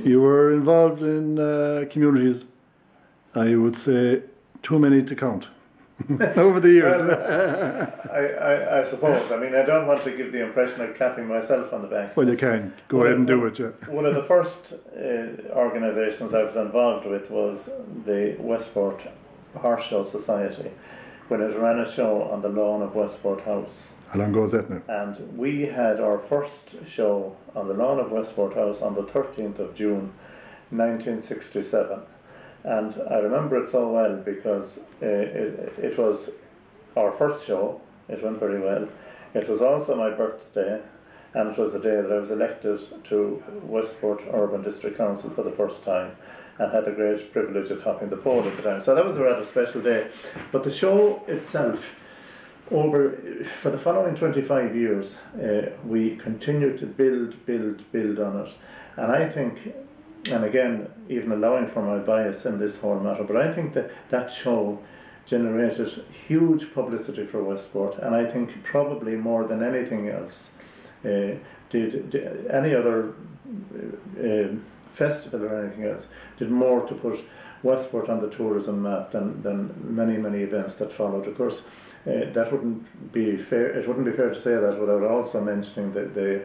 You were involved in communities, I would say, too many to count over the years. Well, I suppose. I mean, I don't want to give the impression of clapping myself on the back. Well, you can. Go ahead and do it, yeah. One of the first organisations I was involved with was the Westport Horse Show Society, when it ran a show on the lawn of Westport House. How long ago was that now? And we had our first show on the lawn of Westport House on the 13th of June 1967. And I remember it so well because it was our first show. It went very well. It was also my birthday, and it was the day that I was elected to Westport Urban District Council for the first time, and had the great privilege of topping the poll at the time. So that was a rather special day. But the show itself, for the following 25 years, we continued to build on it. And I think, and again, even allowing for my bias in this whole matter, but I think that show generated huge publicity for Westport, and I think probably more than anything else did any other festival or anything else did more to put Westport on the tourism map than many events that followed. Of course, that wouldn't be fair. It wouldn't be fair to say that without also mentioning the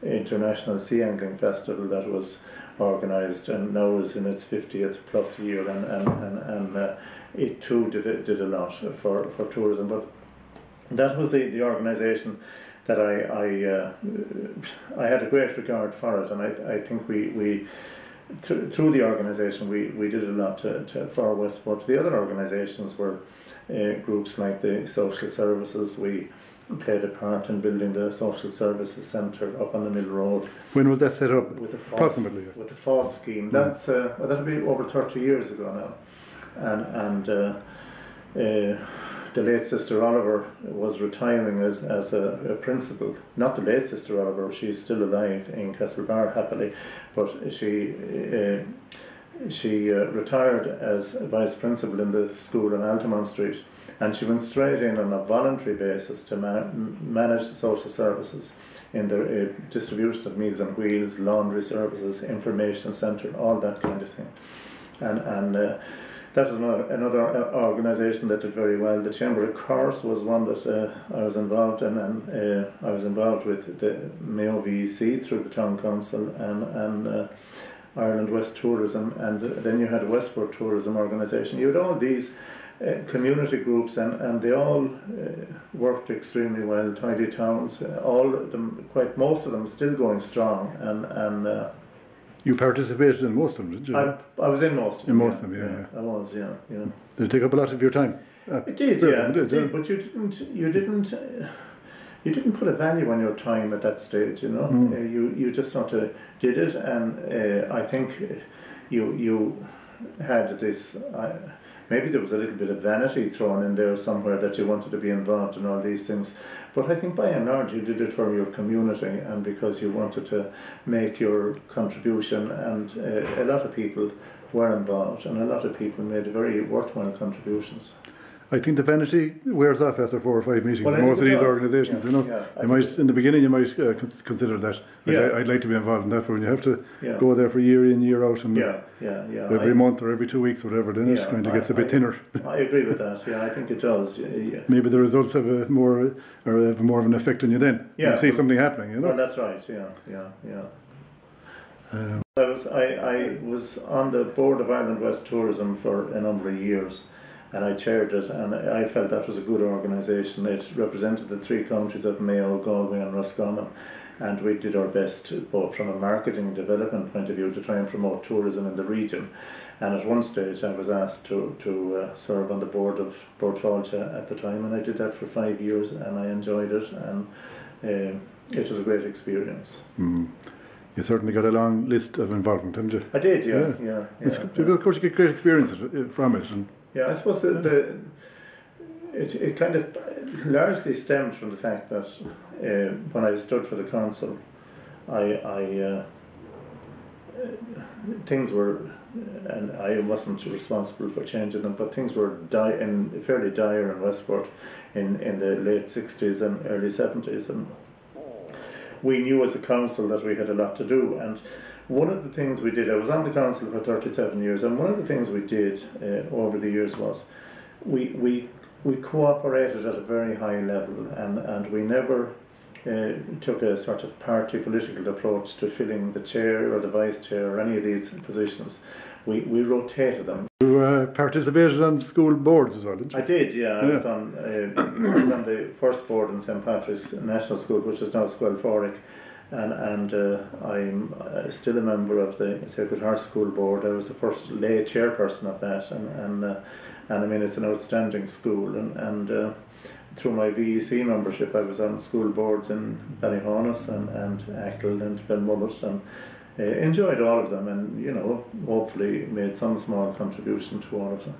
International Sea Angling Festival that was organised and now is in its 50th plus year, and it too did a lot for tourism. But that was the organisation that I had a great regard for it, and I think we through the organisation we did a lot for Westport. The other organisations were groups like the social services. We played a part in building the social services centre up on the Mill Road. When was that set up? With the FOSS, approximately. With the FOSS scheme. That's that'll be over 30 years ago now, and the late Sister Oliver was retiring as a principal. Not the late Sister Oliver; she's still alive in Castlebar happily, but she retired as vice principal in the school in Altamont Street. And she went straight in on a voluntary basis to manage the social services in the distribution of Meals on Wheels, laundry services, information centre, all that kind of thing. And that was another organisation that did very well. The Chamber of Commerce was one that I was involved in, and I was involved with the Mayo VEC through the Town Council and Ireland West Tourism, and then you had a Westport Tourism organisation. You had all these community groups, and they all worked extremely well. Tidy Towns, all of them, quite most of them, still going strong. And you participated in most of them, did you? I was in most of them. In most of them, yeah. I was, yeah. Did it take up a lot of your time? It did, yeah. It did, but you didn't put a value on your time at that stage. You know, you just sort of did it, and I think you had this. Maybe there was a little bit of vanity thrown in there somewhere that you wanted to be involved in all these things. But I think by and large you did it for your community and because you wanted to make your contribution, and a lot of people were involved and a lot of people made very worthwhile contributions. I think the vanity wears off after 4 or 5 meetings. Well, most of these organisations, yeah, you know, yeah, you might, in the beginning you might consider that. I'd like to be involved in that, but when you have to go there for year in, year out, and every month or every 2 weeks, or whatever, then it kind of gets a bit thinner. I agree with that. Yeah, I think it does. Yeah. Maybe the results have more of an effect on you then. Yeah, you see something happening, you know. Well, that's right. Yeah. I was on the board of Ireland West Tourism for a number of years, and I chaired it, and I felt that was a good organisation. It represented the 3 counties of Mayo, Galway and Roscommon, and we did our best, both from a marketing and development point of view, to try and promote tourism in the region. And at one stage I was asked to serve on the board of Portfolcha at the time, and I did that for 5 years, and I enjoyed it, and it was a great experience. You certainly got a long list of involvement, haven't you? I did, yeah. Of course you get great experience from it. And I suppose it kind of largely stemmed from the fact that when I stood for the council, things were, and I wasn't responsible for changing them, but things were fairly dire in Westport in the late 60s and early 70s, and we knew as a council that we had a lot to do, and one of the things we did, I was on the council for 37 years, and one of the things we did over the years was we cooperated at a very high level, and we never took a sort of party political approach to filling the chair or the vice chair or any of these positions. We rotated them. You participated on school boards as well, didn't you? I did, yeah. I was on the first board in St Patrick's National School, which is now Squelforic, and I'm still a member of the Sacred Heart School Board. I was the first lay chairperson of that, and I mean, it's an outstanding school, and through my VEC membership I was on school boards in Ballyhonus and Achill and Belmullet, and enjoyed all of them, and hopefully made some small contribution to all of them.